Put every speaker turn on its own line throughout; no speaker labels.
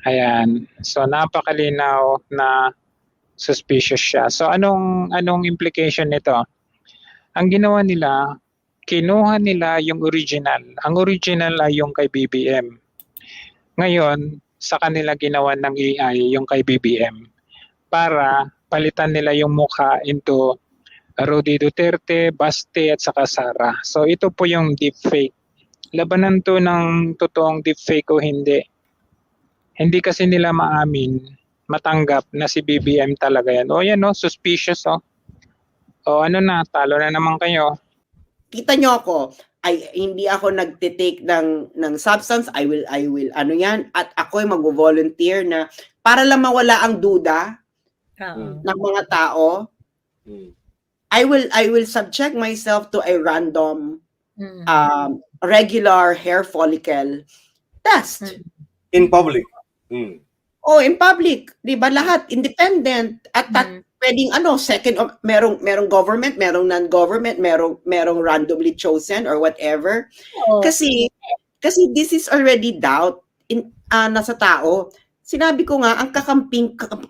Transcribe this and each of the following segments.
Ayan. So napakalinaw na suspicious siya. So anong implication nito? Ang ginawa nila, kinuha nila yung original. Ang original ay yung kay BBM. Ngayon, sa kanila ginawa ng AI yung kay BBM para palitan nila yung mukha into Rudy Duterte, Baste at saka Sara. So ito po yung deepfake. Labanan to ng totoong deepfake o hindi. Hindi kasi nila maamin, matanggap na si BBM talaga yan. O yan o, suspicious o. O ano na, talo na naman kayo.
Kita nyo ako, hindi ako nagtitake ng substance, I will ano yan, at ako ay mag-volunteer na para lang mawala ang duda ng mga tao. I will subject myself to a random regular hair follicle test.
In public.
Oh, in public, 'di ba lahat independent at pwedeng second merong government, merong non-government, merong randomly chosen or whatever. Kasi this is already doubt in nasa tao. Sinabi ko nga ang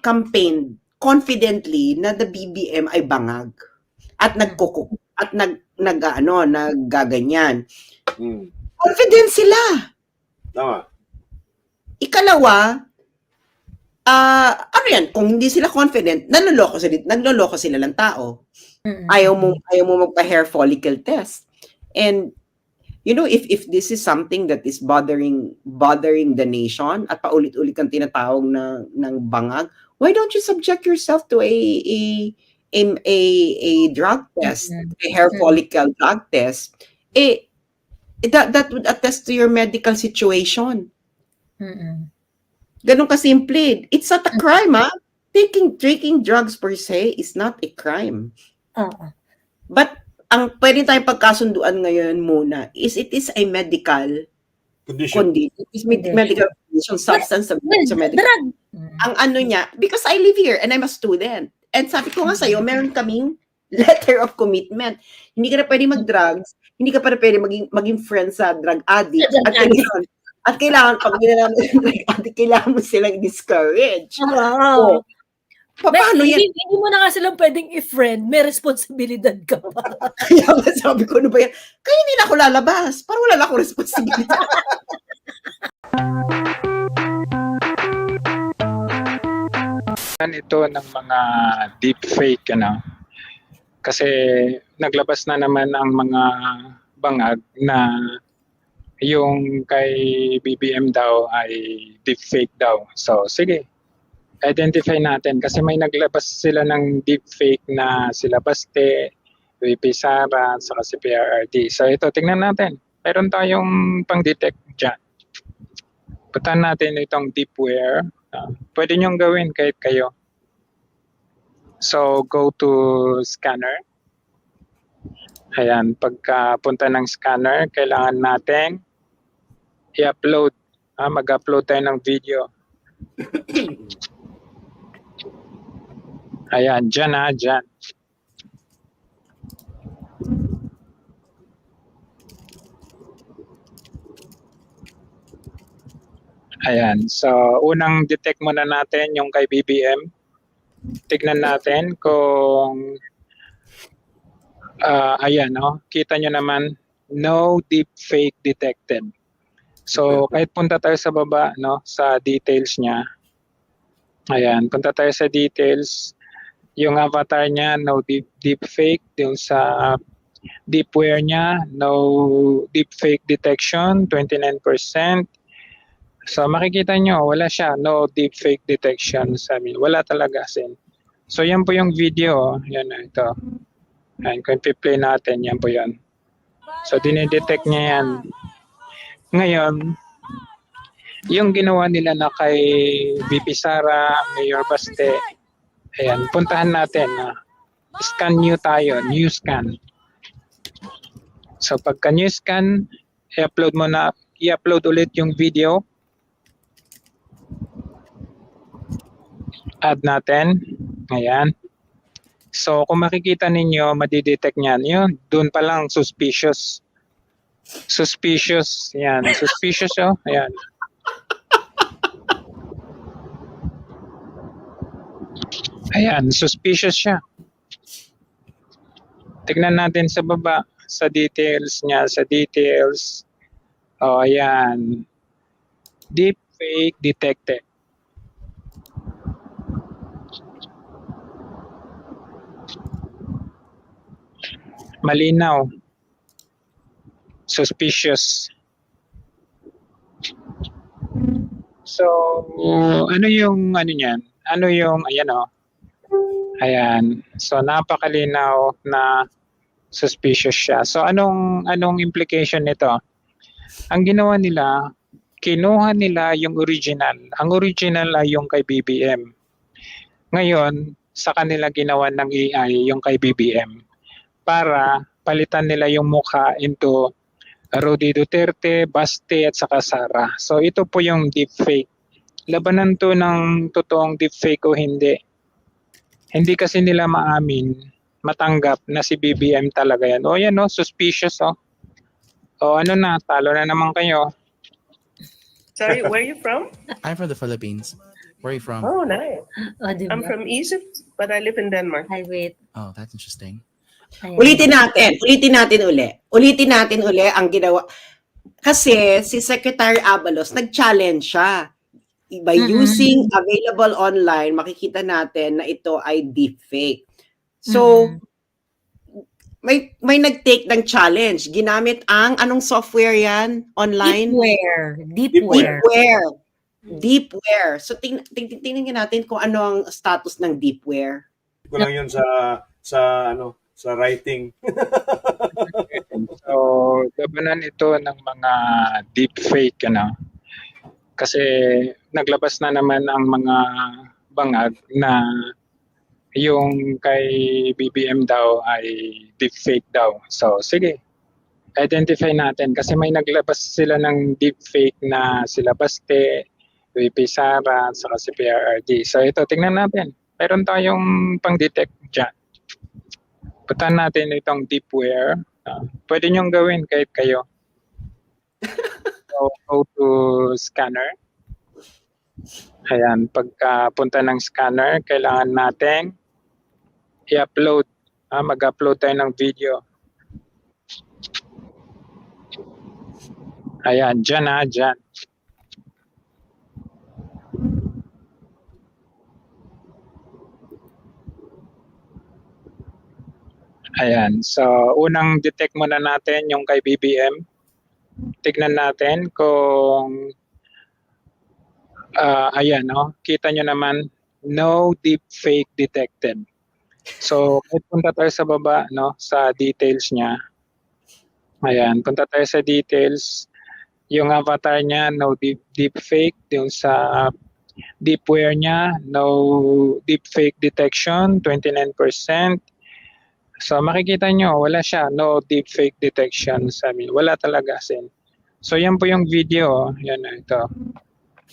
campaign confidently na the BBM ay bangag at nagkukuk at naggaganyan. Confident sila.
Tama.
Ikalawa, ano yan, kung hindi sila confident, nagloloko sila ng tao. Ayaw mo magpa-hair follicle test. And you know, if this is something that is bothering the nation at paulit-ulit kang tinatawag ng bangag, why don't you subject yourself to a drug test, a hair follicle drug test? That would attest to your medical situation. Ganun kasimple. It's not a crime, ha? Taking drugs per se is not a crime. But ang pwede tayong pagkasunduan ngayon muna is it is a medical condition. It is medical condition, substance sa medical.
Drug.
Ang ano niya, because I live here and I'm a student. And sabi ko nga sa'yo, meron kaming letter of commitment. Hindi ka na pwede mag-drugs, hindi ka pa na pwede maging friend sa drug addict. At kailangan, pag kailangan mo silang discourage.
Wow.
Paano yan?
Hindi mo na nga silang pwedeng i-friend, may responsibilidad ka pa.
Kaya sabi ko, ano ba yan? Kaya hindi na ako lalabas. Parang wala na akong responsibilidad.
Ito ng mga deepfake, kasi naglabas na naman ang mga bangag na yung kay BBM daw ay deepfake daw. So, sige, identify natin kasi may naglabas sila ng deepfake na sila Baste, VP Sara, saka si PRRD. So, ito, tingnan natin. Meron tayong pang-detect dyan. Puntahan natin itong deepware. Pwede nyong gawin kahit kayo. So, go to scanner. Ayan, pagka punta ng scanner, kailangan natin i-upload. Mag-upload tayo ng video. Ayan, dyan dyan. Ayan, so unang detect muna natin yung kay BBM. Tignan natin kung ayan, kita nyo naman, no deepfake detected. So kahit punta tayo sa baba, sa details niya. Ayan, punta tayo sa details. Yung avatar niya, no deepfake. Yung sa deepware niya, no deepfake detection, 29%. So makikita nyo, wala siya, no deepfake detection sa amin. Wala talaga sin. So yan po yung video, yan ito. Ayan, kung i-play natin, yan po yan. So dinidetect niya yan. Ngayon, yung ginawa nila na kay VP Sara, Mayor Baste, ayan, puntahan natin. Scan new tayo, new scan. So pagka new scan, i-upload ulit yung video. Add natin. Ayan. So kung makikita ninyo, madidetect niyan. Yun, doon pa lang suspicious. Suspicious. Yan, suspicious Ayan. Ayan, suspicious siya. Tignan natin sa baba, sa details niya, sa details. Oh, ayan. Deepfake detected. Malinaw. Suspicious. So, ano yung ano niyan? Ano yung ayan oh. Ayan. So napakalinaw na suspicious siya. So anong implication nito? Ang ginawa nila, kinuha nila yung original. Ang original ay yung kay BBM. Ngayon, sa kanila ginawa ng AI yung kay BBM para palitan nila yung mukha into Rudy Duterte, Baste at saka Sara. So ito po yung deepfake. Labanan to ng totoong deepfake o hindi. Hindi kasi nila matanggap na si BBM talaga yan. O yan o, suspicious o. O ano na, talo na naman kayo.
Sorry, where are you from?
I'm from the Philippines. Where are you from?
Oh, nice.
Oh, diba?
I'm from Egypt, but I live in Denmark.
Ay, wait.
Oh, that's interesting.
Ayan.
Ulitin natin uli ang ginawa. Kasi si Secretary Abalos, nag-challenge siya. By using available online, makikita natin na ito ay deepfake. So, may nag-take ng challenge. Ginamit ang anong software yan online?
Deepware.
Deepware. So, tingnan natin kung ano ang status ng deepware.
Ko lang yun sa writing.
So, labanan ito ng mga deepfake, ano. Kasi naglabas na naman ang mga bangag na yung kay BBM daw ay deepfake daw. So, sige. Identify natin kasi may naglabas sila ng deepfake na sila Baste, VP Sara, saka si PRRD. So, ito, tingnan natin. Meron tayong pang-detect dyan. Puntahan natin itong deepware. Pwede nyong gawin kahit kayo. So, go to scanner. Ayan, pagka punta ng scanner, kailangan natin i-upload. Mag-upload tayo ng video. Ayan, dyan dyan. Ayan, so unang detect muna natin yung kay BBM. Tignan natin kung ayan, no? Kita nyo naman, no deepfake detected. So, punta tayo sa baba, no? Sa details niya. Ayan, punta tayo sa details. Yung avatar niya, no deepfake. Yung sa deepware niya, no deepfake detection, 29%. So makikita nyo, wala siya, no deepfake detection. Sabi, wala talaga sin. So yan po yung video, yan ito.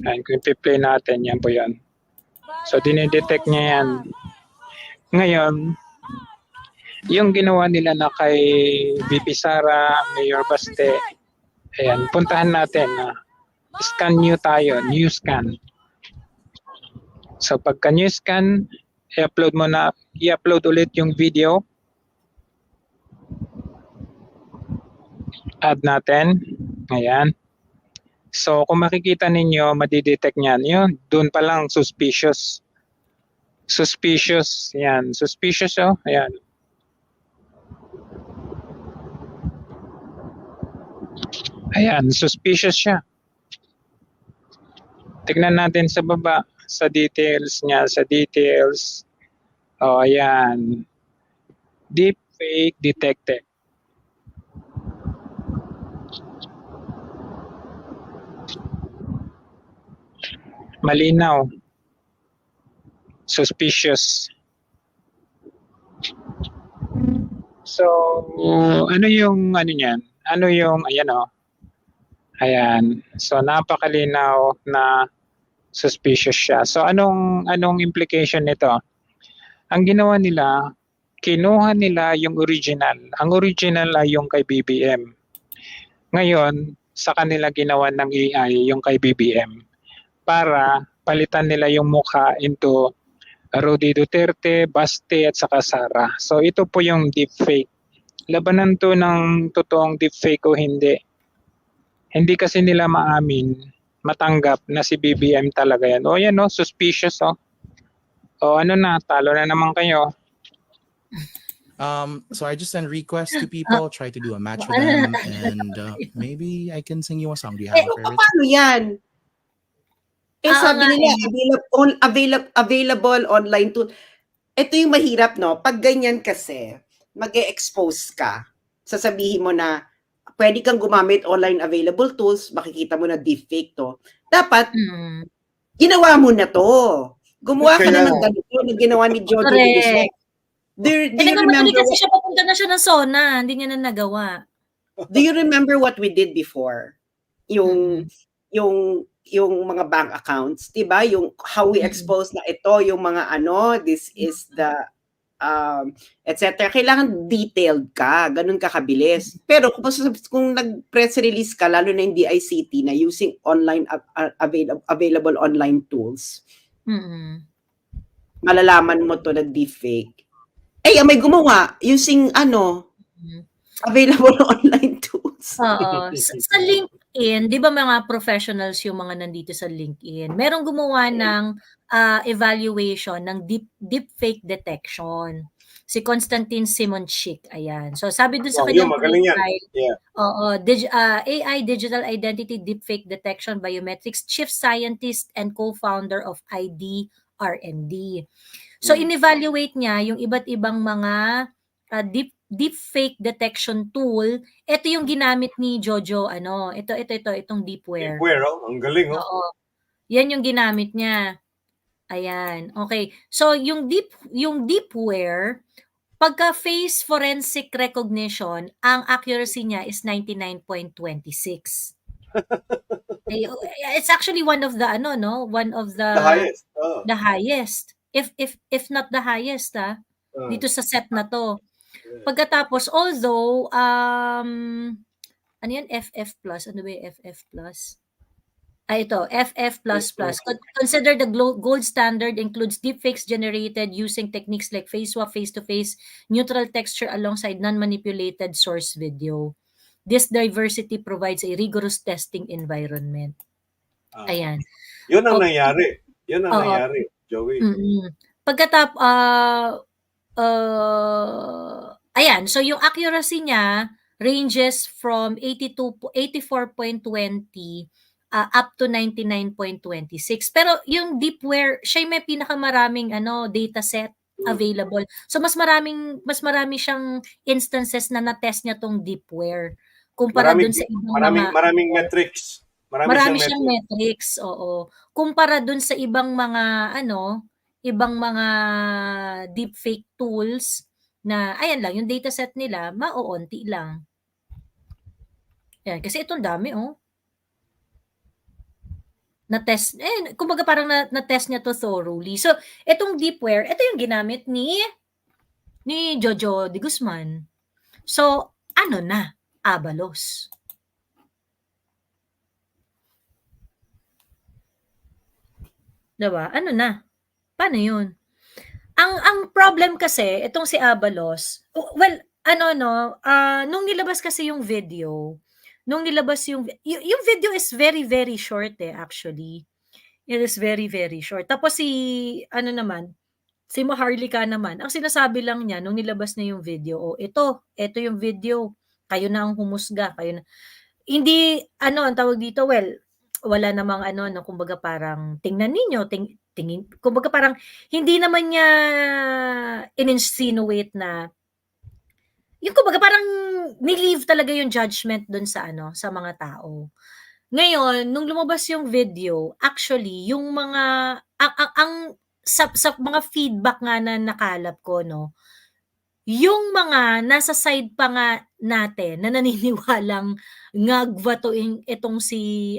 Yan, kung i-play natin, yan po yan. So dinidetect niya yan. Ngayon, yung ginawa nila na kay VP Sara, Mayor Baste, ayan, puntahan natin. Scan new tayo, new scan. So pagka new scan, i-upload ulit yung video. Add natin. Ayan. So, kung makikita ninyo, madidetect niyan. Yun, doon pa lang suspicious. Suspicious. Ayan. Suspicious, oh. Ayan. Ayan, suspicious siya. Tignan natin sa baba, sa details niya, sa details. Oh, ayan. Deepfake detected. Malinaw. Suspicious. So, ano yung ano niyan? Ano yung ayan oh. Ayan. So napakalinaw na suspicious siya. So anong implication nito? Ang ginawa nila, kinuha nila yung original. Ang original ay yung kay BBM. Ngayon, sa kanila ginawa ng AI yung kay BBM para palitan nila yung mukha into Rudy Duterte, Baste at saka Sara. So ito po yung deepfake. Labanan to ng totoong deepfake o hindi. Hindi kasi nila maamin, matanggap na si BBM talaga yan. O yan o, suspicious o. O ano na, talo na naman kayo.
So I just send requests to people, try to do a match with them, and maybe I can sing you a song. Do you have a favorite?
Paano yan? Sabi
nga
nila, available online tool. Ito yung mahirap, no? Pag ganyan kasi, mag-e-expose ka. Sasabihin mo na, pwede kang gumamit online available tools, makikita mo na deepfake to. Dapat, ginawa mo na to. Gumawa ka na ng ganito na ginawa ni Jojo de Guzman. Do you remember
kasi siya papunta na siya ng SONA, hindi niya na nagawa.
Do you remember what we did before? Yung mga bank accounts, 'di ba? Yung how we expose na ito, yung mga this is the etc. Kailangan detailed ka, ganun ka kabilis. Pero kung nag-press release ka, lalo na yung DICT na using online available online tools, malalaman mo to na deepfake. May gumawa using available online tools.
Sa LinkedIn, 'di ba mga professionals yung mga nandito sa LinkedIn? Merong gumawa ng evaluation ng deepfake detection. Si Constantine Simonchik, ayan. So sabi dun sa kanyang
magaling yan.
profile, AI Digital Identity Deepfake Detection Biometrics Chief Scientist and Co-founder of ID R&D. So in-evaluate niya yung iba't ibang mga deepfake detection tool. Ito yung ginamit ni Jojo, itong Deepware.
Deepware, ang galing,
Oo. Yan yung ginamit niya. Ayan. Okay. So yung Deepware, pagka face forensic recognition, ang accuracy niya is 99.26. It's actually one of the
the highest.
The highest. If not the highest, dito sa set na to. Pagkatapos, although, ano yan? FF plus. Ano ba yung FF plus? Ito, FF++. Consider the gold standard includes deepfakes generated using techniques like face swap, face-to-face, neutral texture alongside non-manipulated source video. This diversity provides a rigorous testing environment. Ayan.
Yun ang nangyari. Joey.
Ayan, so yung accuracy niya ranges from 84.20 up to 99.26. Pero yung Deepware, siya may pinakamaraming data set available. So mas marami siyang instances na na-test niya tong Deepware kumpara dun sa ibang
maraming metrics.
Marami siyang metrics, oo. Kumpara dun sa ibang mga deepfake tools na ayan lang yung dataset nila mauunti lang. Yan, kasi itong dami na-test, kumbaga parang na-test niya to thoroughly. So, itong Deepware, ito yung ginamit ni Jojo de Guzman. So, Abalos. Diba? Paano yun? Ang problem kasi, itong si Abalos, nung nilabas kasi yung video, yung video is very, very short actually. It is very, very short. Tapos si Maharlika naman, ang sinasabi lang niya nung nilabas na yung video, ito yung video, kayo na ang humusga, hindi, ang tawag dito, wala namang kumbaga parang tingnan ninyo, tingin, kumbaga parang hindi naman niya in-insinuate na yung kumbaga parang ni-leave talaga yung judgment dun sa mga tao. Ngayon, nung lumabas yung video, actually, yung mga sa mga feedback nga na nakalap ko, yung mga nasa side pa nga natin na naniniwalang ngagva itong si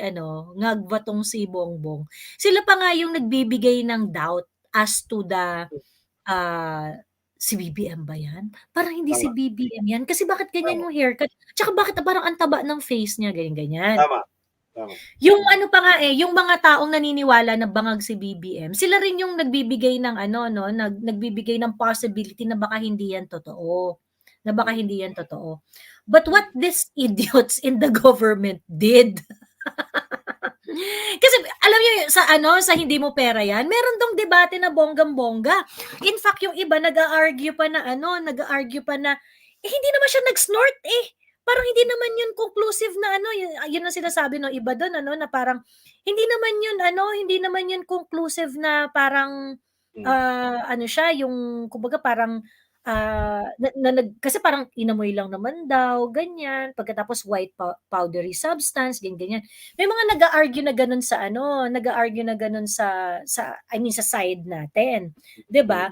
Bongbong. Sila pa nga yung nagbibigay ng doubt as to the si BBM ba yan? Parang hindi si BBM yan. Kasi bakit ganyan yung haircut? Tsaka bakit parang ang taba ng face niya, ganyan-ganyan.
Tama. Tama.
Yung ano pa nga yung mga taong naniniwala na bangag si BBM, sila rin yung nagbibigay ng nagbibigay ng possibility na baka hindi yan totoo. But what these idiots in the government did, kasi alam niyo sa hindi mo pera yan, meron dong debate na bonggang-bongga. In fact, yung iba nag-a-argue pa na hindi naman siya nag-snort Parang hindi naman yun conclusive na yun ang sinasabi ng iba doon na parang hindi naman yun conclusive na parang siya yung kumbaga parang kasi parang inamoy lang naman daw, ganyan. Pagkatapos white powdery substance, ganyan. May mga nag-a-argue na ganun sa sa side natin, 'di ba?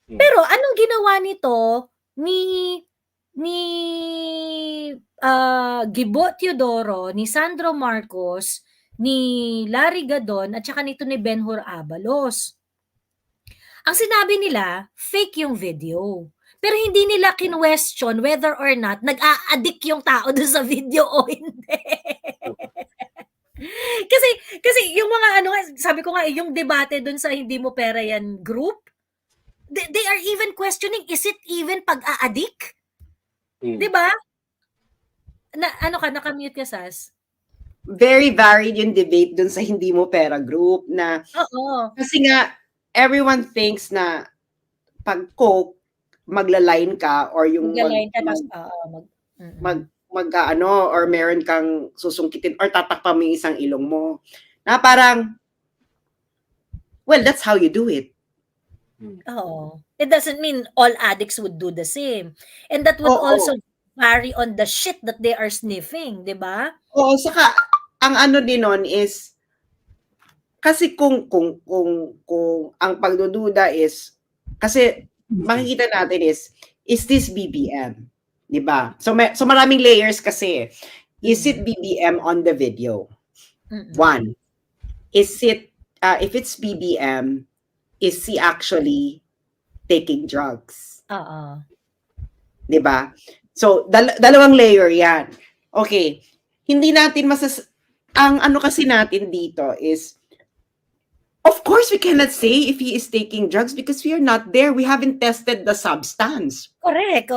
Pero anong ginawa nito ni Gibo Teodoro, ni Sandro Marcos, ni Larry Gadon, at saka nito ni Benhur Abalos? Ang sinabi nila, fake yung video. Pero hindi nila kinwestiyon whether or not nag-a-addict yung tao doon sa video o hindi. kasi yung mga sabi ko nga yung debate doon sa Hindi Mo Pera Yan group, they are even questioning, is it even pag-a-addict? 'Di ba? Naka-mute ka, Sas?
Very varied yung debate dun sa Hindi Mo Pera group na kasi nga everyone thinks na pag Coke magla-line ka or yung or meron kang susungkitin or tatakpan mo yung isang ilong mo na parang well, that's how you do it.
It doesn't mean all addicts would do the same. And that would also vary on the shit that they are sniffing, 'di ba?
Saka ang din nun is kasi kung ang pagdududa is kasi makikita natin is this BBM, 'di ba? So maraming layers kasi. Is it BBM on the video? One. Is it if it's BBM, is he actually taking drugs? Diba? So, dalawang layer yan. Okay. Hindi natin ang kasi natin dito is, of course, we cannot say if he is taking drugs because we are not there. We haven't tested the substance.
Correct.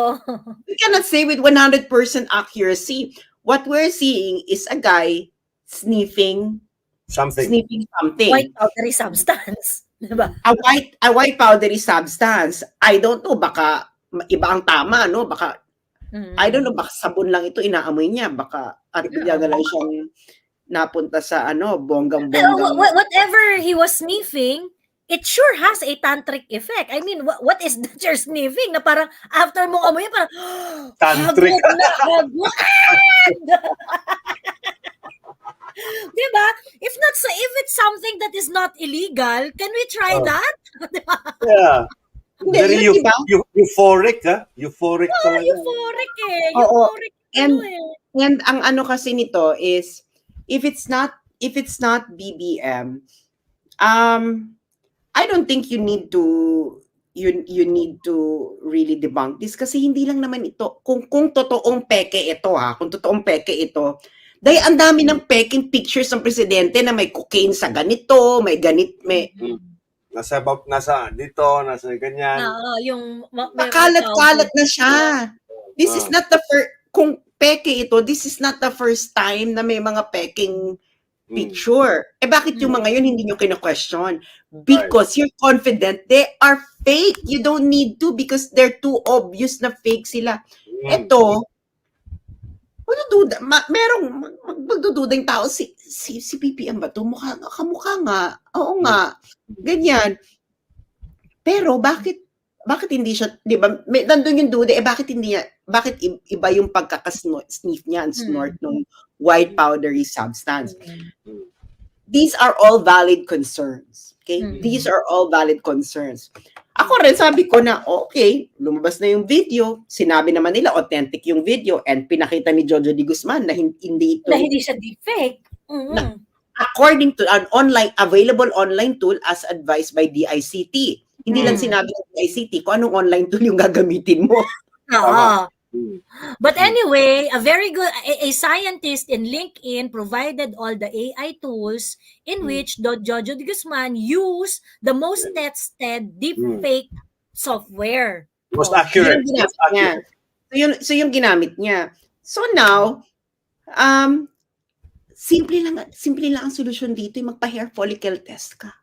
We cannot say with 100% accuracy. What we're seeing is a guy sniffing something.
White powdery substance. Diba?
A white powdery substance. I don't know, baka iba ang tama, no? Baka, I don't know, baka sabon lang ito, inaamoy niya. Baka, na lang siyang napunta sa, bonggang-bonggang.
Whatever he was sniffing, it sure has a tantric effect. I mean, what is that you're sniffing? Na parang, after mong amoy, parang,
tantric.
Diba?
If it's something that is not illegal, can we try that?
Yeah. Very euphoric, Euphoric talaga.
Euphoric Euphoric.
And ang kasi nito is, if it's not BBM, I don't think you need to really debunk this kasi hindi lang naman ito kung totoong peke ito, dahil ang dami ng peking pictures ng presidente na may cocaine sa ganito, may
nasa ganyan.
Yung
kalat-kalat na siya. This is not the first, kung peke ito, this is not the first time na may mga peking picture. Bakit yung mga yun hindi nyo kina-question? Because you're confident they are fake. You don't need to because they're too obvious na fake sila. Ito, magdududa yung tao, si BBM ba ito? Kamukha nga. Oo nga. Ganyan. Pero bakit hindi siya, di ba, nandun yung duda, bakit iba yung pagkakasniff niya and snort ng white powdery substance? These are all valid concerns. Okay? These are all valid concerns. Ako rin, sabi ko na, okay, lumabas na yung video, sinabi naman nila, authentic yung video, and pinakita ni Jojo Di Guzman na hindi
siya deepfake.
According to an available online tool as advised by DICT. Hindi lang sinabi ng DICT kung anong online tool yung gagamitin mo.
But anyway, a very good a scientist in LinkedIn provided all the AI tools in which Jojo de Guzman used the most tested deepfake software.
Most
Oh.
accurate.
Yun ang
Most
ginamit niya.
accurate.
So yung ginamit niya. So now, simple lang ang solusyon dito, yung magpa-hair follicle test ka.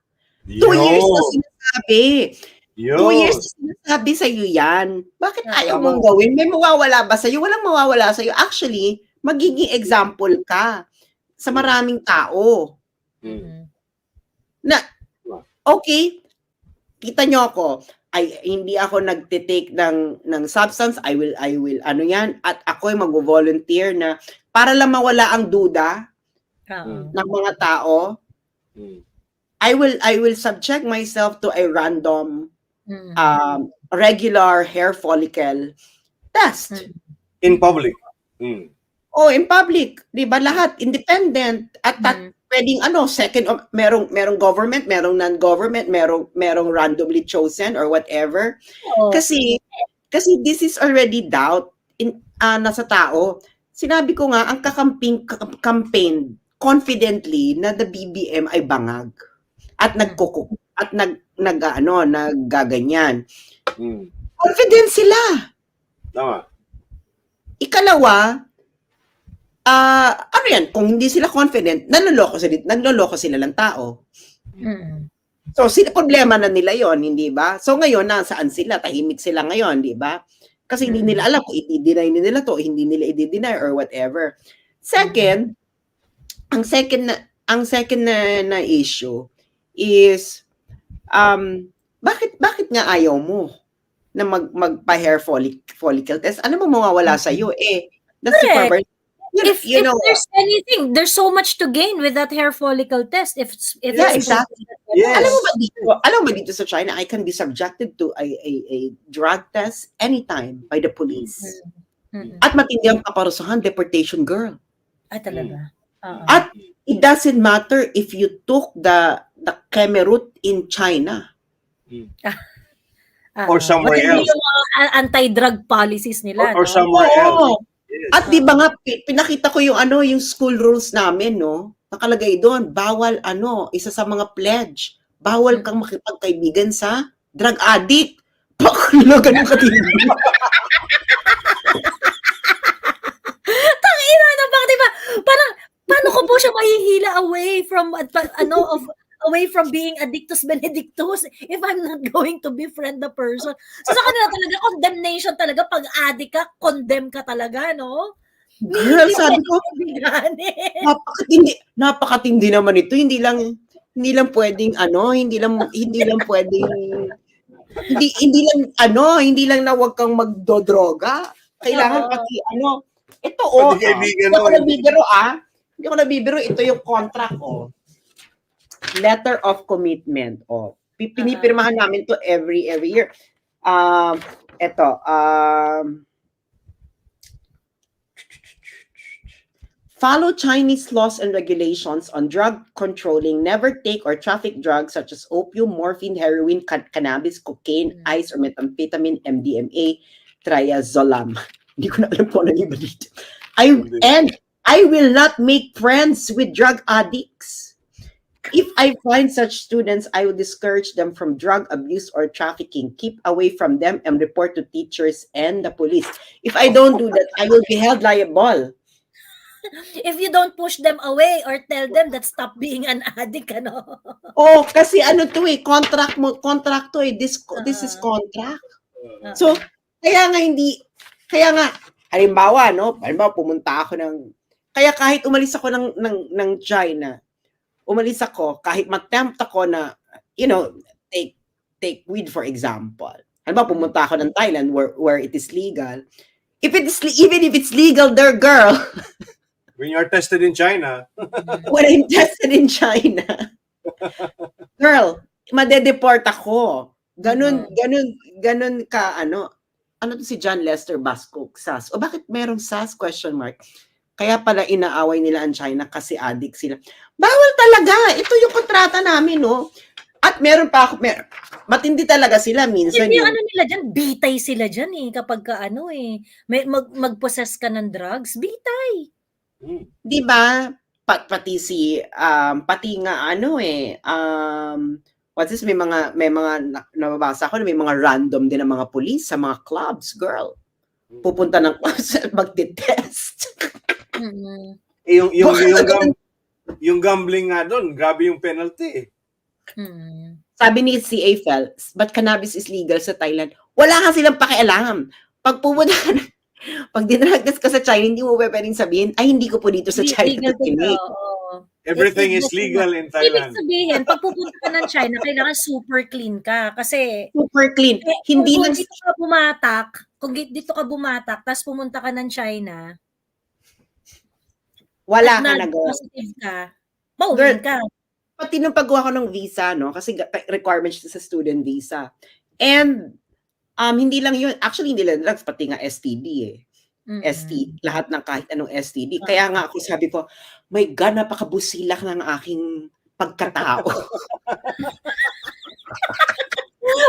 2 years na sinasabi. 2 years na sinasabi sa'yo yan. Bakit ayaw mong gawin? May mawawala ba sa'yo? Walang mawawala sa'yo. Actually, magiging example ka sa maraming tao. Na, okay, kita nyo ako, hindi ako nagtitake ng substance, I will, ano yan, at ako ay mag-volunteer na para lang mawala ang duda ng mga tao, I will subject myself to a random regular hair follicle test.
In public.
Oh, in public, 'di ba lahat independent at pwedeng second merong government, merong non-government, merong randomly chosen or whatever.
Oh.
Kasi this is already doubt in nasa tao. Sinabi ko nga ang campaign confidently na the BBM ay bangag at nagkukuk at naggaganyan. Confident sila.
Tama.
Ikalawa, ano yan, kung hindi sila confident, nagloloko sila ng tao. So, problema na nila yon, hindi ba? So, ngayon, nasaan sila? Tahimik sila ngayon, di ba? Kasi hindi nila alam kung i-deny nila to, hindi nila i-deny or whatever. Second, ang second na issue is, bakit nga ayaw mo na magpa-hair follicle test? Ano mo mawawala sa'yo? That's the problem.
If there's anything, there's so much to gain with that hair follicle test. If
Yeah, exactly.
Yes.
Alam mo ba dito sa China, I can be subjected to a drug test anytime by the police. At matindi ang kaparusahan, deportation, girl.
Ay, talaga.
At it doesn't matter if you took the Kemerut in China.
Or somewhere else.
Yung mga anti-drug policies nila.
Or somewhere else. Yes.
At di ba nga, pinakita ko yung school rules namin, no? Nakalagay doon, bawal isa sa mga pledge, bawal kang makipagkaibigan sa drug addict. Pakulo, ganun katindi.
Tangina na, bakit diba? Parang, paano ko po siya mahihila away from being addictus benedictus if I'm not going to befriend the person. So sa kanila talaga, condemnation talaga. Pag addict ka, condemn ka talaga, no?
Girl, sabi ko, napakatindi naman ito. Hindi lang pwedeng hindi lang na wag kang magdodroga. Kailangan pati ito hindi ko nabibiro, ito yung contract letter of commitment. Pinipirmahan namin to every year. Follow Chinese laws and regulations on drug controlling. Never take or traffic drugs such as opium, morphine, heroin, cannabis, cocaine, ice, or methamphetamine, MDMA, triazolam. Hindi ko na alam kung ano yung iba dito. I will not make friends with drug addicts. If I find such students, I will discourage them from drug abuse or trafficking. Keep away from them and report to teachers and the police. If I don't do that, I will be held liable.
If you don't push them away or tell them that stop being an addict,
Kasi contract to this is contract. So, kaya nga, halimbawa, pumunta ako kaya kahit umalis ako ng China, kahit ma-tempt ako na, take weed for example. Halimbawa, pumunta ako ng Thailand where it is legal. Even if it's legal there, girl,
when you're tested in China.
when I'm tested in China, girl, madedeport ako. Ganun ka, ano to si John Lester Basco, SAS. O bakit merong SAS? ? Kaya pala inaaway nila ang China kasi addict sila. Bawal talaga. Ito yung kontrata namin, no? At meron pa ako, matindi talaga sila minsan
Yung
yung
ano nila dyan, bitay sila dyan eh, kapag ka ano eh, mag-possess ka ng drugs, bitay.
Mm.
'di ba? Pati pati nga ano what's this, may mga nababasa ko na may mga random din ng mga police sa mga clubs, girl. Pupunta ng clubs at magte-test.
Mm.
Eh,
Baka
yung gambling nga doon, grabe yung penalty.
Mm.
Sabi ni CA Phelps, but cannabis is legal sa Thailand. Wala nga silang pakialam. Pag pumunta ka pag dinragas ka sa China, hindi mo pwedeng sabihin, ay hindi ko po dito sa China
Legal to
tinig.
Everything is legal in
Ibig
Thailand.
sabihin, pag pupunta ka ng China, kailangan super clean ka. Kasi,
Super clean. Hindi
kung
lang
dito ka bumatak, tapos pumunta ka ng China,
wala
at
ka na go.
positive ka, mauwiin ka.
Pati nung pagkuha ko ng visa, no, kasi requirements sa student visa. And hindi lang yun, actually hindi lang drugs, pati nga STD eh. Lahat ng kahit anong STD. Kaya nga ako sabi ko, my God, napakabusilak ng aking pagkatao.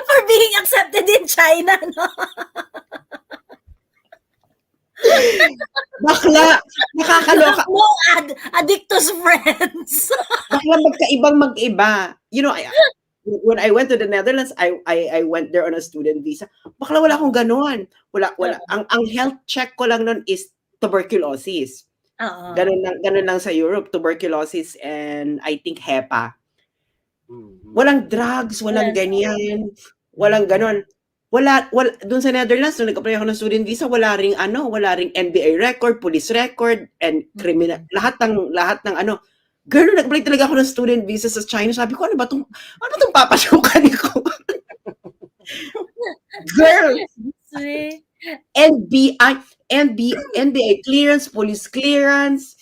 For being accepted in China, no?
Bakla, nakakaloka.
No addictus friends.
Bakla mag-iba. You know, when I went to the Netherlands, I went there on a student visa. Bakla wala akong ganon. Wala. Ang health check ko lang nun is tuberculosis. Ganun lang sa Europe, tuberculosis and I think HEPA. Walang drugs, walang ganyan. Walang ganon. Wala doon sa Netherlands, nung nag-apply ako ng student visa, wala ring NBA record, police record, and criminal, lahat ng ano. Girl, nag-apply talaga ako ng student visa sa China. Sabi ko, ano ba tong papasukan ko? Girl, NBA clearance, police clearance,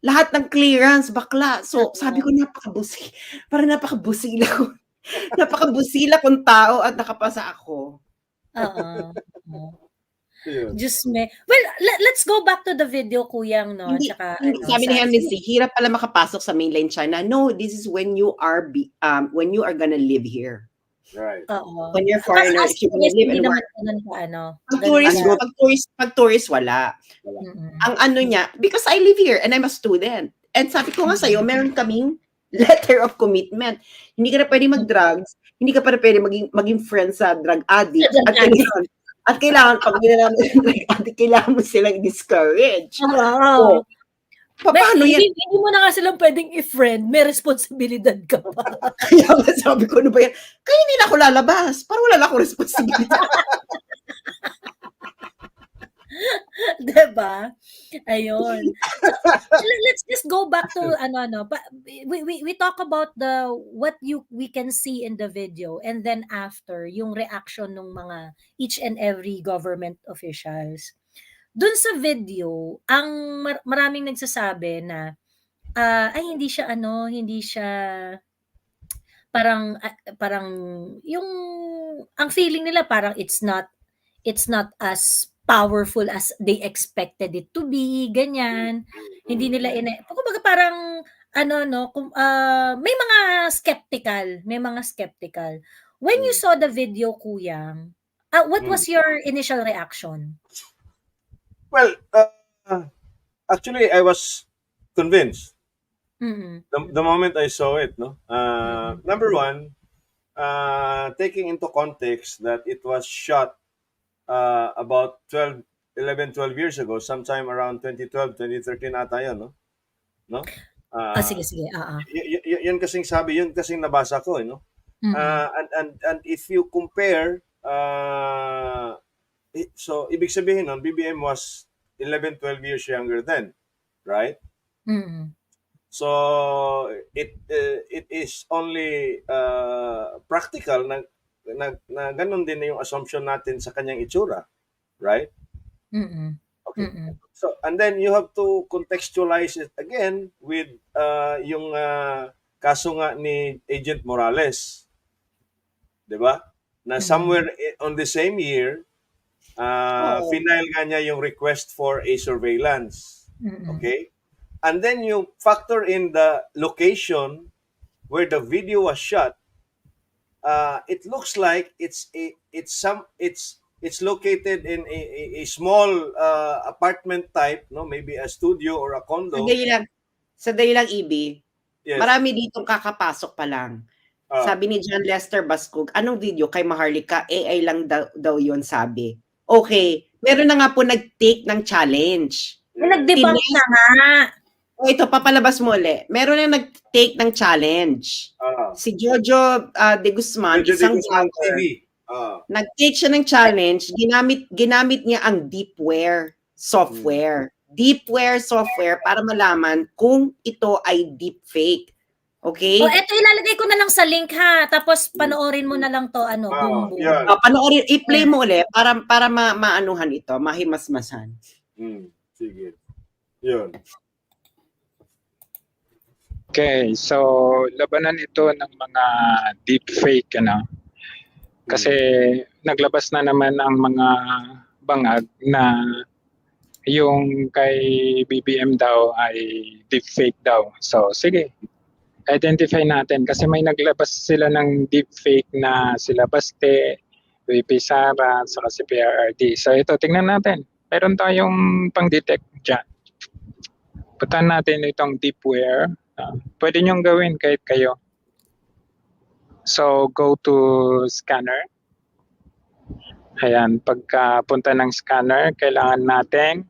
lahat ng clearance, bakla. So, sabi ko, napakabusila ko. Napakabusila kong tao at nakapasa ako.
Diyos me. Well, let's go back to the video, Kuyang, no? Tsaka,
sabi ni Henry C, hirap pala makapasok sa mainland China. No, this is when you are gonna live here.
Right.
When you're foreigner, if you're gonna live and work. Pag tourist, wala. Ang ano niya, because I live here and I'm a student. And sabi ko nga sa'yo, meron kaming letter of commitment. Hindi ka na pwede mag-drugs, hindi ka pa na pwede maging friend sa drug addict. At kailangan, pag ginagawa mo yung drug addict, kailangan mo silang discourage. Paano yan?
Hindi mo na nga silang pwedeng i-friend, may responsibilidad ka pa.
Kaya sabi ko, ano ba yan? Kaya hindi na ako lalabas. Parang wala na akong responsibilidad.
Diba? Ayun. Let's just go back to we talk about we can see in the video, and then after yung reaction ng mga each and every government officials. Dun sa video, ang maraming nagsasabi na hindi siya parang yung ang feeling nila parang it's not as powerful as they expected it to be, ganyan. Hindi nila kumbaga parang may mga skeptical. When you saw the video, Kuyang, what was your initial reaction?
Well, actually, I was convinced the moment I saw it. No, number one, taking into context that it was shot about 12 years ago, sometime around 2012, 2013 ata yun, no?
Sige.
Yun kasing sabi, yun kasing nabasa ko, no? And if you compare, so ibig sabihin nun, BBM was 11, 12 years younger then, right? So it is only practical na ganun din yung assumption natin sa kanyang itsura, right? Okay. So and then you have to contextualize it again with yung kaso nga ni Agent Morales, 'di ba? Na somewhere on the same year, final nga niya yung request for a surveillance. Okay? And then you factor in the location where the video was shot. it looks like it's located in a small apartment type, no, maybe a studio or a condo.
Sandali lang, EB.
Yes.
Marami ditong kakapasok pa lang. Sabi ni John Lester Bascog, anong video kay Maharlika? AI lang daw yun, sabi. Okay, meron na nga po nag-take ng challenge.
Nag-debunk na nga.
O ito, papalabas mo ulit. Meron na nag-take ng challenge. Si Jojo de Guzman, isang vlogger. Nag-take siya ng challenge, ginamit niya ang deepware software. Deepware software para malaman kung ito ay deepfake. Okay?
O, eto ilalagay ko na lang sa link ha. Tapos panoorin mo na lang to, boom, boom.
Yeah.
Panoorin, i-play mo ulit para maanuhan ito, mahimasmasan.
Sige. Yun.
Okay, so labanan ito ng mga deepfake, Kasi naglabas na naman ang mga bangag na yung kay BBM daw ay deepfake daw. So sige, identify natin kasi may naglabas sila ng deepfake na sila Baste, VP Sara, saka si PRRD. So ito, tingnan natin. Meron tayong pang-detect dyan. Puntahan natin itong deepware. Pwede nyong gawin kahit kayo. So, go to scanner. Ayan, pagka punta ng scanner, kailangan natin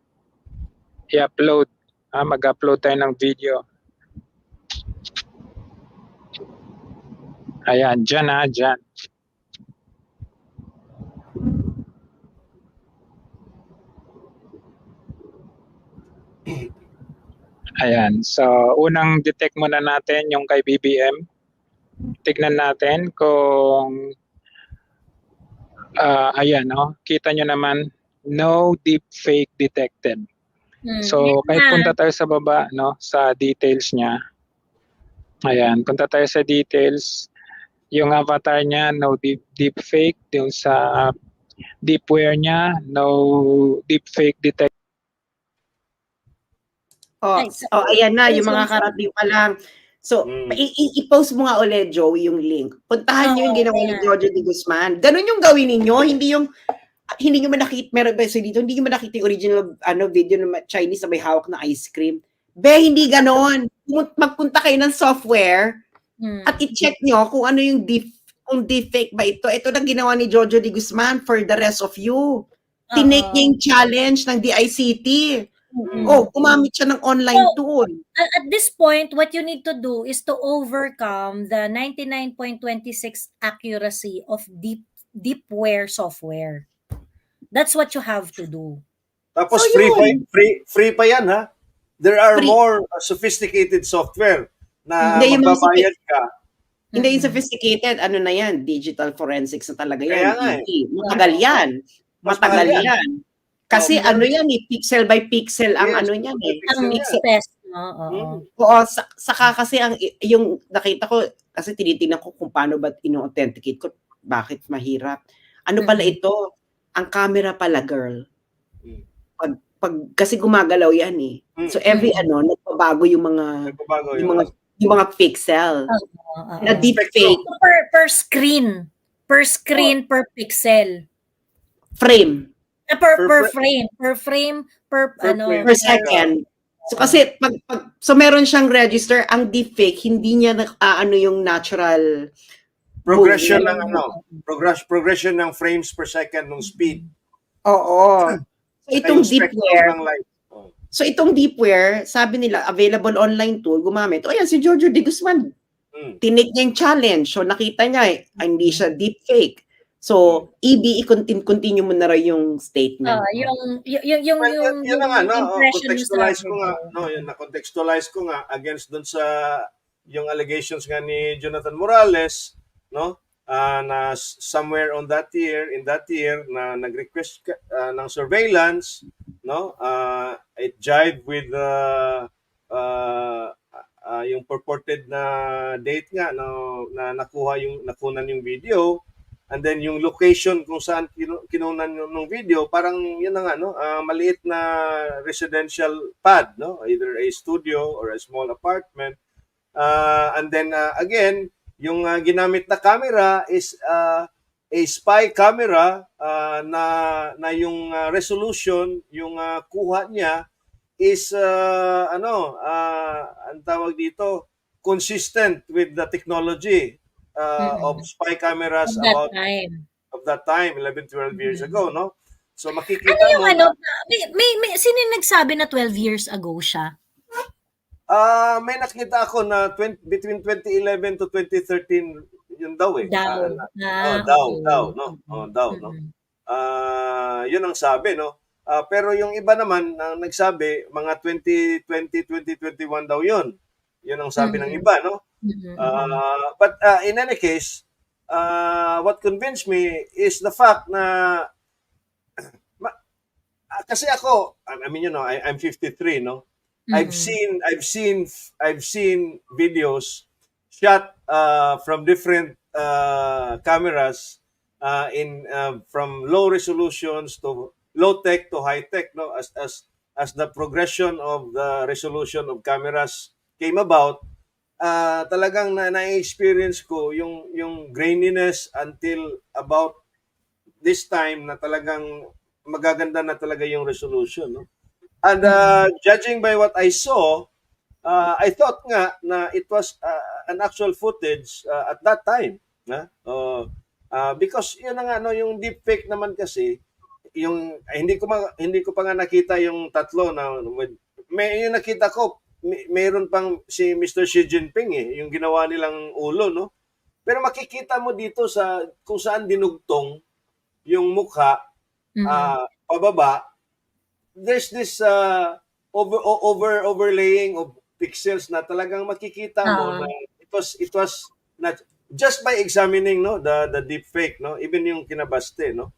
i-upload. Mag-upload tayo ng video. Ayan, dyan dyan. Ayan, so unang detect muna natin yung kay BBM. Tignan natin kung ayan, kita nyo naman, no deepfake detected. So kahit punta tayo sa baba, sa details niya. Ayan, punta tayo sa details. Yung avatar niya, no deepfake. Yung sa deepware niya, no deepfake detected.
Ayan na, yung mga karating pa lang. So, i-post mo nga ulit, Joey, yung link. Puntahan nyo yung ginawa ni Jojo de Guzman. Ganun yung gawin ninyo, hindi nyo manakita, meron ba dito, hindi nyo manakita yung original video ng Chinese na may hawak na ice cream. Hindi ganon. Magpunta kayo ng software at i-check nyo kung ano yung kung deepfake ba ito. Ito lang ginawa ni Jojo de Guzman for the rest of you. Tinake niya yung challenge ng DICT. Gumamit siya ng online tool.
At this point, what you need to do is to overcome the 99.26 accuracy of deepware software. That's what you have to do.
Tapos free pa yan, ha? There are more sophisticated software na magbabayad ka.
Hindi yung sophisticated, ano na yan, digital forensics na talaga yan. Matagal yan. Kasi yan pixel by pixel ang yan
Ang test,
saka kasi yung nakita ko, kasi tinitingnan ko kung paano ba ino-authenticate ko, bakit mahirap. Ano pala ito? Ang camera pala, girl. Kasi gumagalaw yan So every nagbabago yung mga pixel. Na deepfake.
Per screen. Per pixel.
Frame.
Per frame, per
second. So kasi so meron siyang register, ang deepfake hindi niya yung natural
progression ng progression ng frames per second ng speed.
Oo. So itong deepware, sabi nila available online tool, gumamit. Ayan si Jojo de Guzman. Tinake niya yung challenge. So nakita niya hindi siya deepfake. So, i-continue mo na rin yung statement.
Yung
na-contextualize ko nga against dun sa yung allegations nga ni Jonathan Morales, na somewhere in that year na nag-request ng surveillance, it jived with yung purported na date nga na nakunan yung video. And then yung location kung saan kinunan ng video, parang yun na nga, maliit na residential pad, either a studio or a small apartment. And then again, yung ginamit na camera is a spy camera na yung resolution, yung kuha niya is ang tawag dito, consistent with the technology of spy cameras
At that
about
time.
of that time, 11, 12 years ago, no? So makikita
Ano yung
mo,
sino yung nagsabi na 12 years ago siya?
may nakita ako na between 2011 to 2013 yun daw eh.
Daw.
No? Daw, no? Yun ang sabi, no? Pero yung iba naman nagsabi mga 2020, 2021 daw yun. Yun ang sabi ng iba, no? But in any case, what convinced me is the fact na kasi ako, I mean, I'm 53, no? I've seen videos shot from different cameras from low resolutions to low tech to high tech, no? As the progression of the resolution of cameras came about, talagang na-experience ko yung graininess until about this time na talagang magaganda na talaga yung resolution, no? And judging by what I saw, I thought nga na it was an actual footage at that time, because yun nga, no, yung deepfake naman kasi, yung hindi ko pa nga nakita yung tatlo na yung nakita ko, mayroon pang si Mr. Xi Jinping yung ginawa nilang ulo, no? Pero makikita mo dito kung saan dinugtong yung mukha pababa, there's this overlaying of pixels na talagang makikita mo na it was not just by examining, no, the deep fake, no, even yung kinabaste, no.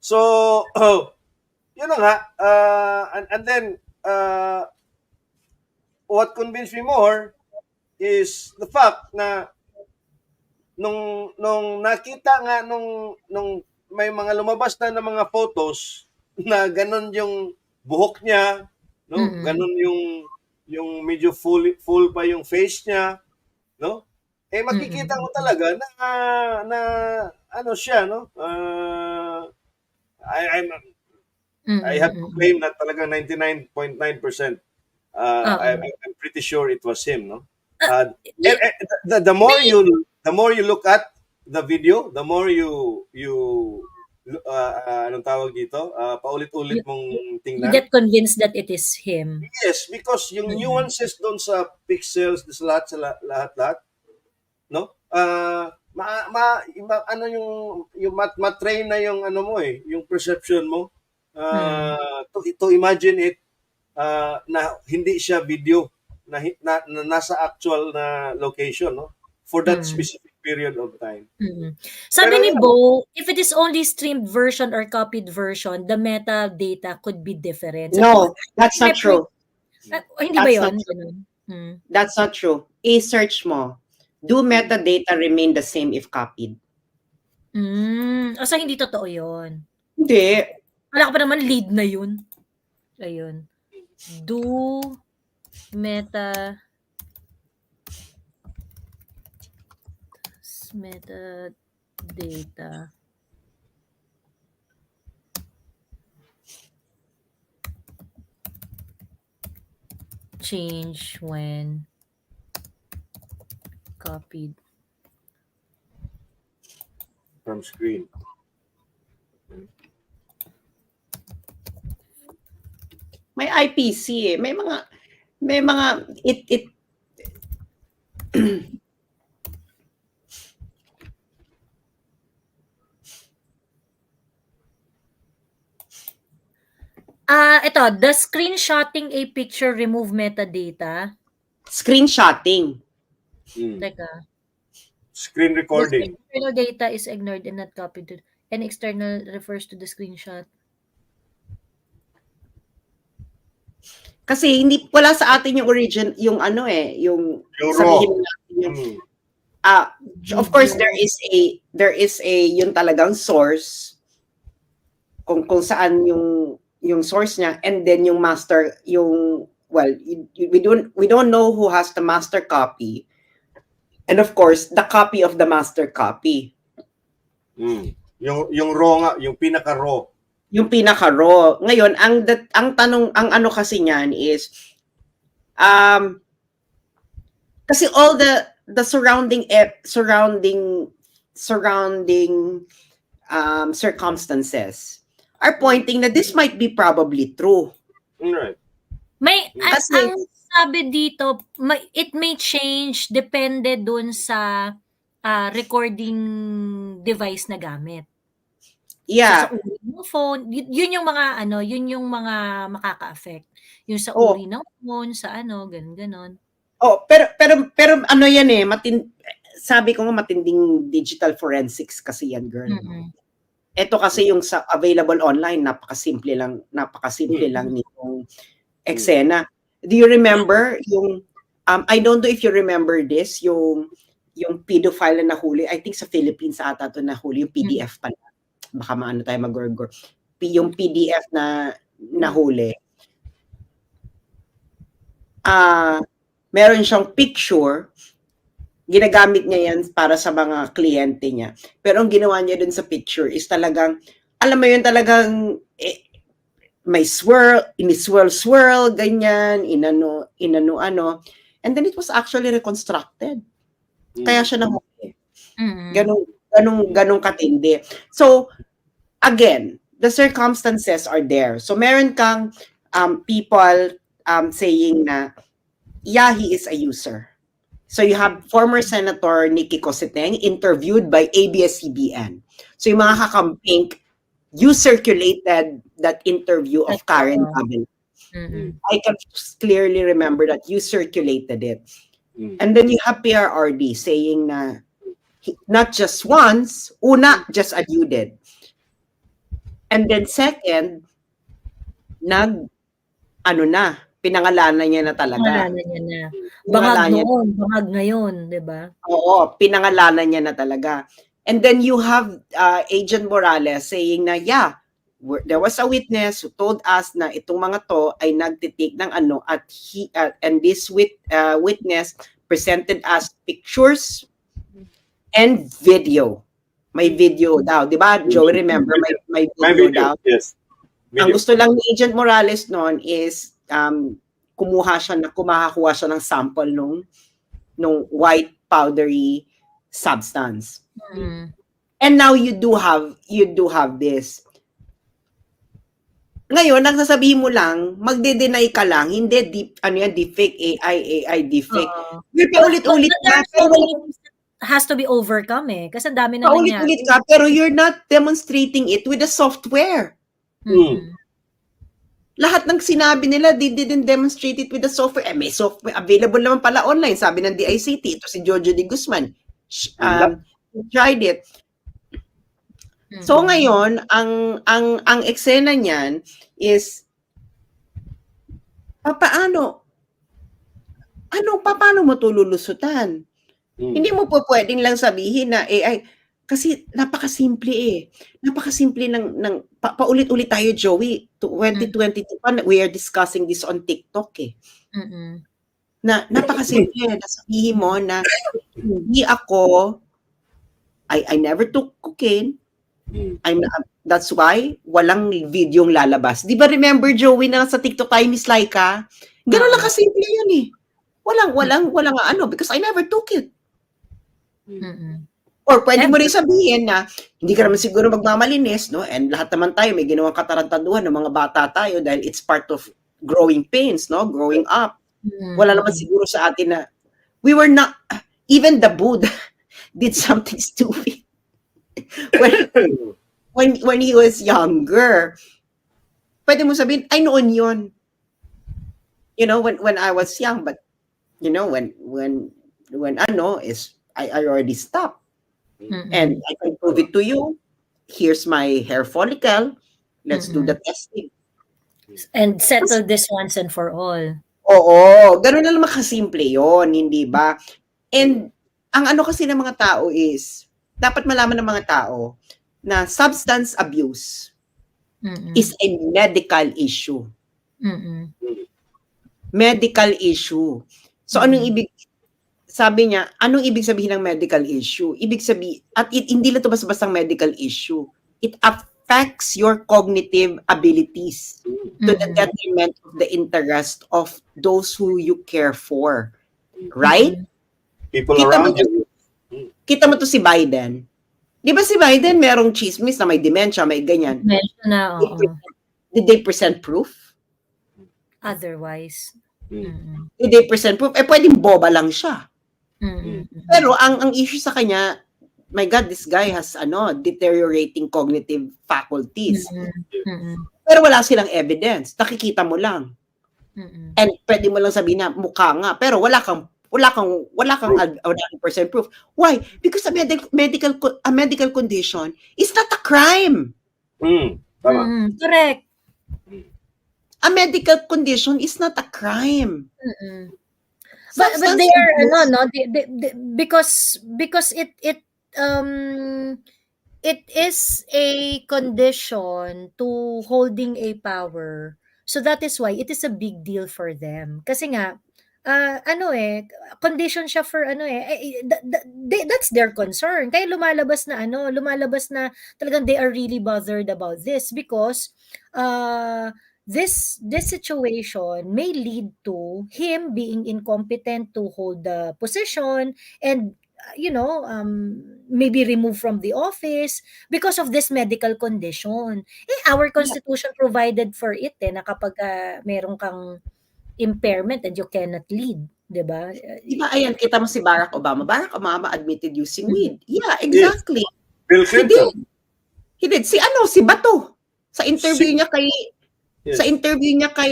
So yun na nga, and then what convinced me more is the fact na nung nakita nga nung may mga lumabas na mga photos na ganun yung buhok niya, no? Ganun yung medyo full pa yung face niya, no? Makikita mo talaga na ano siya, no? I have to claim that talaga 99.9%. I'm pretty sure it was him, no? The more you look at the video, the more you anong tawag dito? Paulit-ulit mong tingnan.
You get convinced that it is him.
Yes, because yung nuances doon sa pixels, sa lahat, no? Ano yung matrain na yung ano mo yung perception mo to imagine it na hindi siya video na nasa actual na location, no? For that specific period of time.
Sabi ni Bo, if it is only streamed version or copied version, the metadata could be different. So,
No, that's not true.
Hindi ba yun?
That's not true. I-search mo. Do metadata remain the same if copied?
So, hindi totoo yun.
Hindi.
Wala ka pa naman lead na yun. Ayun. Do metadata change when copied
from screen.
May IPC may mga it
ito, does screenshotting a picture remove metadata?
Screenshotting.
Teka.
Screen recording.
The external data is ignored and not copied to, and external refers to the screenshot.
Kasi wala sa atin yung origin, yung yung sabihin natin yung of course there is a yun talagang source kung saan yung source niya, and then yung master we don't know who has the master copy, And of course, the copy of the master copy.
Yung raw nga, yung pinaka-raw.
Yung pinaka-raw. Ngayon, ang tanong, ang ano kasi niyan is, kasi all the surrounding circumstances are pointing that this might be probably true.
Right.
May
Kasi-
ang sabi dito, it may change depende dun sa recording device na gamit.
Yeah.
Sa uri ng phone, yun yung mga yun yung mga makaka-affect. Yung sa
Oh.
uri ng phone, sa ganon.
Oh, pero ano yan eh, sabi ko nga matinding digital forensics kasi yan, girl.
Mm-mm.
Ito kasi yung sa available online, napakasimple lang nitong eksena. Do you remember yung I don't know if you remember this, yung pedophile na nahuli, I think sa Philippines ata to nahuli, yung PDF pala. Baka maano tayo mag-gorgor. Yung PDF na nahuli. Meron siyang picture, ginagamit niya yan para sa mga kliyente niya. Pero ang ginawa niya dun sa picture is talagang, alam mo yun, talagang may swirl, ganyan, inano. And then it was actually reconstructed. Kaya siya nahuli. Ganong katindi. So, again, the circumstances are there. So, meron kang people saying na, yeah, he is a user. So you have former Senator Nikki Cositeng interviewed by ABS-CBN. So yung mga kakamping, you circulated that interview of Karen Abel. I can clearly remember that you circulated it. And then you have PRRD saying na not just once, una, just alluded. And then second, pinangalanan niya na talaga.
Bangag ngayon, di ba?
Oo, pinangalanan niya na talaga. And then you have Agent Morales saying na, yeah, there was a witness who told us na itong mga to ay nagtitik ng at and this witness presented us pictures and video. May video daw, di ba? Joey, remember, may video daw.
Yes. Video.
Ang gusto lang ni Agent Morales noon is kumuha siya ng sample nung white powdery substance. And now you do have this. Ngayon, nagsasabihin mo lang, magde-deny ka lang, hindi deepfake, AI deepfake. Paulit-ulit ka, pero
has to be overcome kasi ang dami na nangyari.
Paulit-ulit ka, pero you're not demonstrating it with the software. Lahat ng sinabi nila, they didn't demonstrate it with the software. May software available naman pala online, sabi ng DICT. Ito si Jojo de Guzman. Tried it. So ngayon, ang eksena niyan is paano mo tululusutan? Hindi mo po pwedeng lang sabihin na AI kasi napakasimple Napakasimple ng paulit-ulit tayo, Joey. 2022 pa, we are discussing this on TikTok Na napakasimple. Nasabihin mo na hindi ako, I never took cocaine. That's why walang videong lalabas. Di ba remember, Joey, na sa TikTok tayo, Miss Laika? Ganun lang kasimple yun eh. Walang because I never took it. Or pwede mo rin sabihin na hindi ka naman siguro magmamalinis, no? And lahat naman tayo may ginawang katarantaduhan ng mga bata tayo dahil it's part of growing pains, no? Growing up. Wala naman siguro sa atin na we were not, even the Buddha did something stupid. when he was younger, pwede mo sabihin, ay noon yun. You know, when I was young, but you know, when I already stopped. And I can prove it to you. Here's my hair follicle. Let's do the testing.
And settle this once and for all.
Oo, ganun na lang makasimple yun, hindi ba? And ang kasi ng mga tao is, dapat malaman ng mga tao na substance abuse is a medical issue. Medical issue. So anong ibig sabi niya, anong ibig sabihin ng medical issue? Ibig sabihin, at hindi lang ito basta-bastang medical issue. It affects your cognitive abilities to the detriment of the interest of those who you care for. Right?
People
Kita mo
around you.
Kita mo to si Biden. Di ba si Biden merong chismis na may dementia, may ganyan.
Mention na, oo.
Did they present proof?
Otherwise.
Did they present proof? Pwedeng boba lang siya. Pero ang issue sa kanya, my God, this guy has deteriorating cognitive faculties. Pero wala silang evidence. Nakikita mo lang. And pwede mo lang sabihin na mukha nga, pero wala kang 100% proof. Why? Because a medical condition is not a crime.
Tama.
Correct.
A medical condition is not a crime.
But they are because it is a condition to holding a power. So that is why it is a big deal for them. Kasi nga condition siya for that's their concern. Kaya lumalabas na talagang they are really bothered about this because this situation may lead to him being incompetent to hold the position and maybe removed from the office because of this medical condition. Our constitution provided for it na kapag meron kang impairment and you cannot lead, 'di ba?
Diba, ayan, kita mo si Barack Obama. Barack Obama admitted using weed. Yeah, exactly.
Bill Clinton.
He did. Si Bato. Sa interview niya kay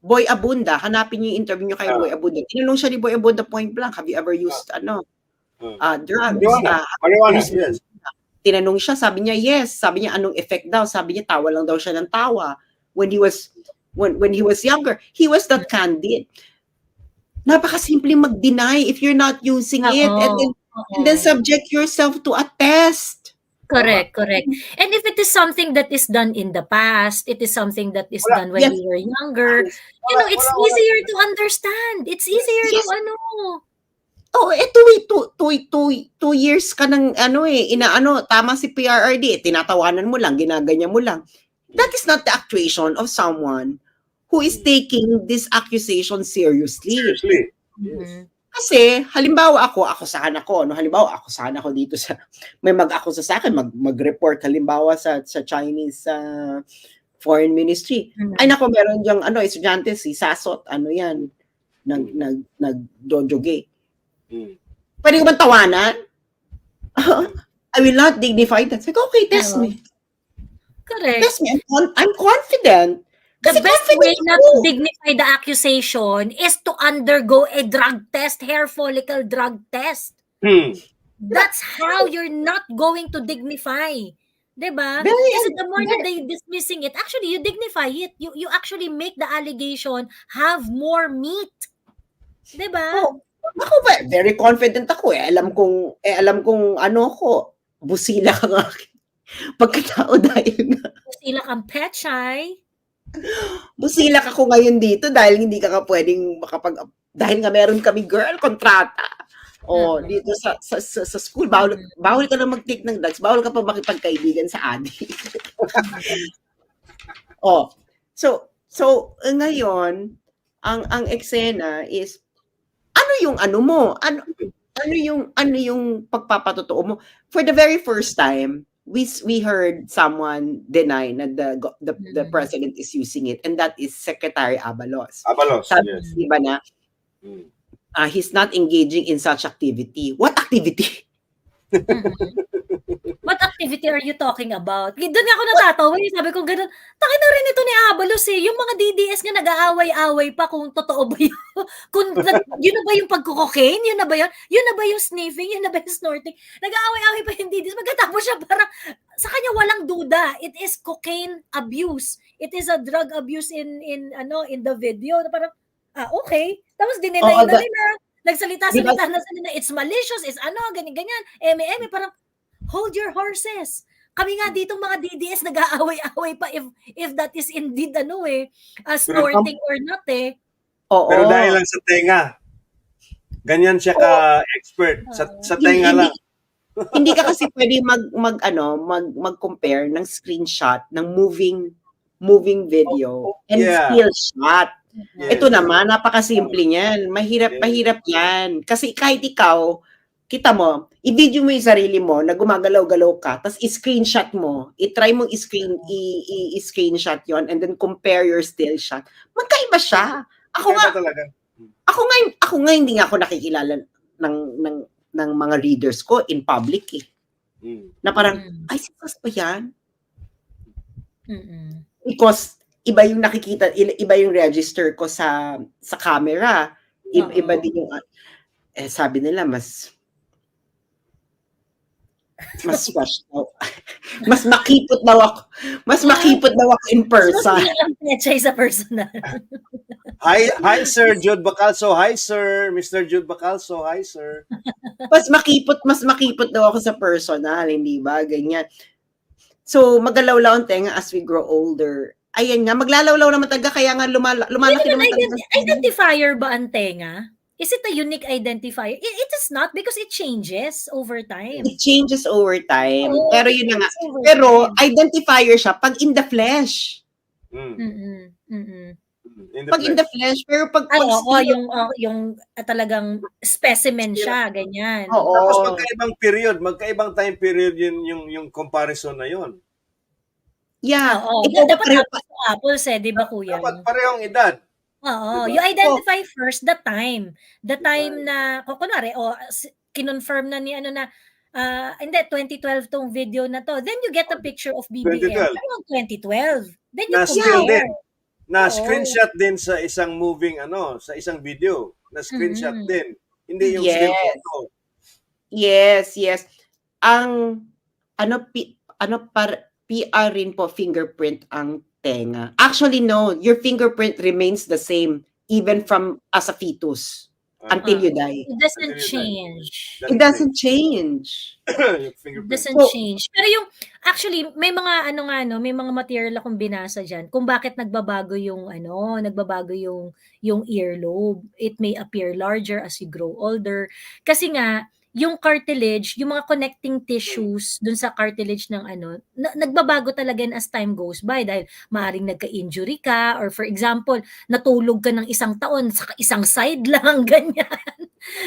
Boy Abunda, hanapin niyo yung interview niyo kay Boy Abunda. Tinanong siya ni Boy Abunda point blank, have you ever used drugs?
Marijuana, yes.
Tinanong siya, sabi niya yes. Sabi niya anong effect daw? Sabi niya tawa lang daw siya ng tawa. When he was younger, he was that candid. Napakasimple mag-deny if you're not using it and then subject yourself to a test.
Correct. And if it is something that is done in the past, it is something that is done when we were younger, it's easier to understand. It's easier to
2 years ka ng tama si PRRD, tinatawanan mo lang, ginaganyan mo lang. That is not the actuation of someone who is taking this accusation seriously.
Yes.
Kasi, halimbawa ako saan ako dito sa, may mag-akusa sa akin, mag-report halimbawa sa Chinese Foreign Ministry. Ay nako, meron diyang estudyante, si Sasot, nag-dojo gay. Pwede ko bang tawanan? I will not dignify that. Like, okay, test me.
Correct.
Test me. I'm confident.
The best way not to dignify the accusation is to undergo a drug test, hair follicle drug test. That's how you're not going to dignify. Diba? Kasi the more that they dismissing it, actually, you dignify it. You actually make the allegation have more meat. Diba?
Ako ba, very confident ako eh. Alam kong ako, busila ka nga. Pagkatao dahil nga.
Busila kang pechay.
Busila ka ko ngayon dito dahil hindi ka pwedeng dahil nga meron kami kontrata. Dito sa school, bawal ka na mag-take ng drugs, bawal ka pa makipagkaibigan sa adik. So ngayon, ang eksena is ano yung pagpapatotoo mo? For the very first time, we heard someone deny na the president is using it, and that is Secretary Abalos. Sabi,
yes.
Diba na, he's not engaging in such activity. What activity?
What activity are you talking about? Doon ako natatawa. Sabi ko gano'n, takin na rin ito ni Abalos eh. Yung mga DDS nga nag-aaway-away pa kung totoo ba yun. Yun na ba yung pagkukokain? Yun na ba yun? Yun na ba yung sniffing? Yun na ba yung snorting? Nag-aaway-away pa yung DDS. Magkatapos siya parang, sa kanya walang duda. It is cocaine abuse. It is a drug abuse in the video. Parang, okay. Tapos dinenay na nila. Nagsalita-salita na sila. It's malicious. It's ganyan-ganyan. Eme, parang, hold your horses. Kami nga ditong mga DDS nag-aaway-away pa if that is indeed snorting or not eh.
Oo.
Pero dahil lang sa tenga. Ganyan siya ka-expert. Sa tenga lang.
Hindi ka kasi pwede mag-compare ng screenshot ng moving video and still shot.
Yes.
Ito naman, napakasimple niyan. Mahirap yan. Kasi kahit ikaw, kita mo, i-video mo yung sarili mo na gumagalaw-galaw ka, tapos i-screenshot mo, i-try mo i-screenshot yon and then compare your still shot. Magkaiba siya. Ako nga hindi nga ako nakikilala ng mga readers ko in public eh. Na parang, ay, sipas pa yan? Because iba yung nakikita, iba yung register ko sa camera. Iba din yung, sabi nila, mas fresh daw. Mas makipot daw ako. Mas makipot daw ako in person.
Siya sa personal.
Hi, Sir Jude Bacalso. Hi, Sir. Mr. Jude Bacalso. Hi, Sir.
Mas makipot daw ako sa personal, hindi ba? Ganyan. So, magalaw-law ang tenga as we grow older. Ayan nga, maglalaw-law naman talaga, kaya nga lumalaki naman talaga.
Identifier ba ang tenga? Is it a unique identifier? It is not because it changes over time.
It changes over time.
Oo,
Pero yun na nga. Pero identifier siya pag in the flesh. Pag in the flesh, pero pag
yung talagang specimen siya, ganyan.
Oo.
Tapos magkaibang time period yung comparison na yun.
Yeah.
Oo. Dapat apples di ba, kuya?
Dapat parehong edad.
Oo. You identify first the time. The time na, kunwari, kinonfirm na ni hindi, 2012 tong video na to. Then you get a picture of BBM. 2012. Then you compare.
Na-screenshot din sa isang sa isang video. Na-screenshot din. Hindi yung still photo.
Yes. Ang, PR rin po, fingerprint ang tenga. Actually, no. Your fingerprint remains the same even from as a fetus until you die.
It doesn't change.
It doesn't change.
It doesn't change. Pero yung, actually, may mga may mga material akong binasa dyan kung bakit nagbabago yung earlobe. It may appear larger as you grow older. Kasi nga, yung cartilage, yung mga connecting tissues dun sa cartilage ng nagbabago talaga as time goes by dahil maaaring nagka-injury ka or for example, natulog ka ng isang taon sa isang side lang, ganyan.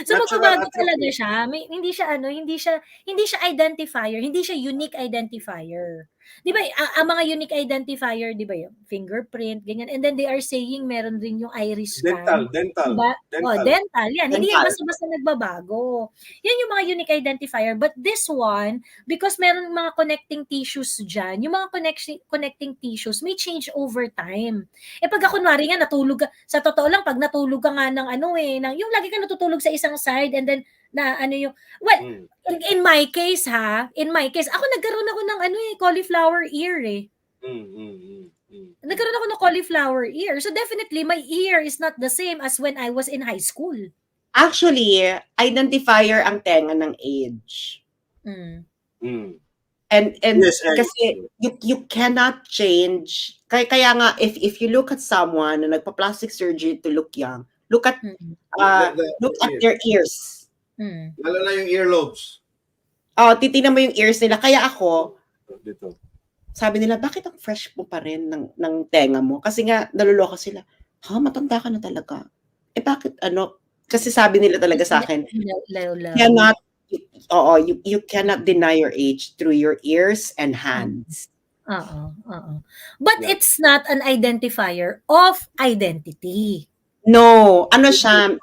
So magbabago talaga siya. Hindi siya identifier, hindi siya unique identifier. 'Di ba? Ang mga unique identifier, 'di ba, yung fingerprint, ganyan. And then they are saying meron rin yung iris scan.
Dental.
Diba? Dental. Yan. Hindi yan basta-basta nagbabago. Yan yung mga unique identifier. But this one, because meron mga connecting tissues dyan, yung mga connecting tissues may change over time. Pag kunwari nga natulog ka, sa totoo lang, pag natulog ka nga ng yung lagi ka natutulog sa isang side and then in my case, ako nagkaroon ako ng cauliflower ear Nagkaroon ako ng cauliflower ear. So definitely, my ear is not the same as when I was in high school.
Actually, identifier ang tenga ng age. And yes, kasi you cannot change. Kaya nga, if you look at someone na nagpa-plastic surgery to look young, look at their ears.
Lalo na yung earlobes.
Titingnan mo yung ears nila. Kaya ako,
dito.
Sabi nila, bakit ang fresh mo pa rin ng tenga mo? Kasi nga, naluloko sila. Matanda ka na talaga. Bakit Kasi sabi nila talaga sa akin, you cannot deny your age through your ears and hands.
But it's not an identifier of identity.
No, siya,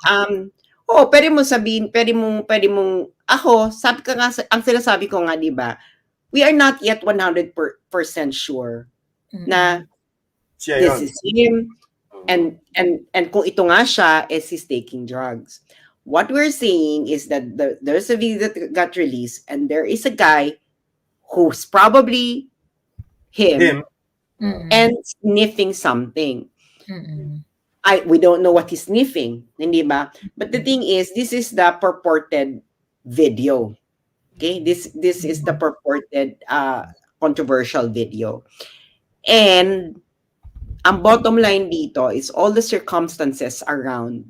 pwede mo sabihin, pwede mong, ako, sabi ka nga, ang sinasabi ko nga, di ba, we are not yet 100% sure na this is him, and kung ito nga siya, he's taking drugs. What we're saying is that there's a video that got released, and there is a guy who's probably him. And sniffing something. We don't know what he's sniffing, hindi ba? But the thing is, this is the purported video. Okay, this is the purported controversial video, and ang bottom line dito is all the circumstances around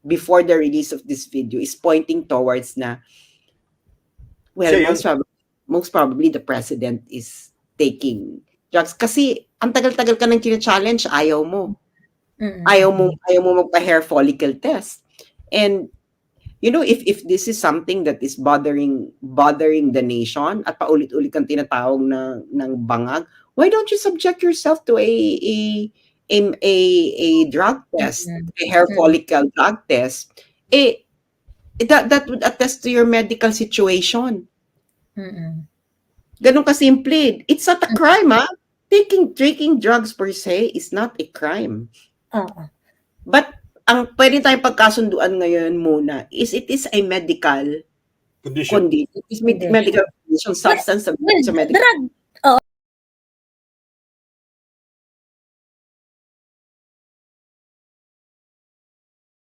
before the release of this video is pointing towards na, well,
Siya yun.
most probably the president is taking drugs. Kasi ang tagal-tagal ka nang challenge, ayaw mo. Ayaw mo magpa-hair follicle test. And you know, if this is something that is bothering the nation at paulit-ulit kang tinatawag ng bangag, why don't you subject yourself to a drug test, a hair follicle drug test? That would attest to your medical situation. Ganun kasimple. It's not a crime, ha? Taking drugs per se is not a crime. But ang pwede tayong pagkasunduan ngayon muna is it is a medical
Condition.
condition. It is medical condition, substance of medical.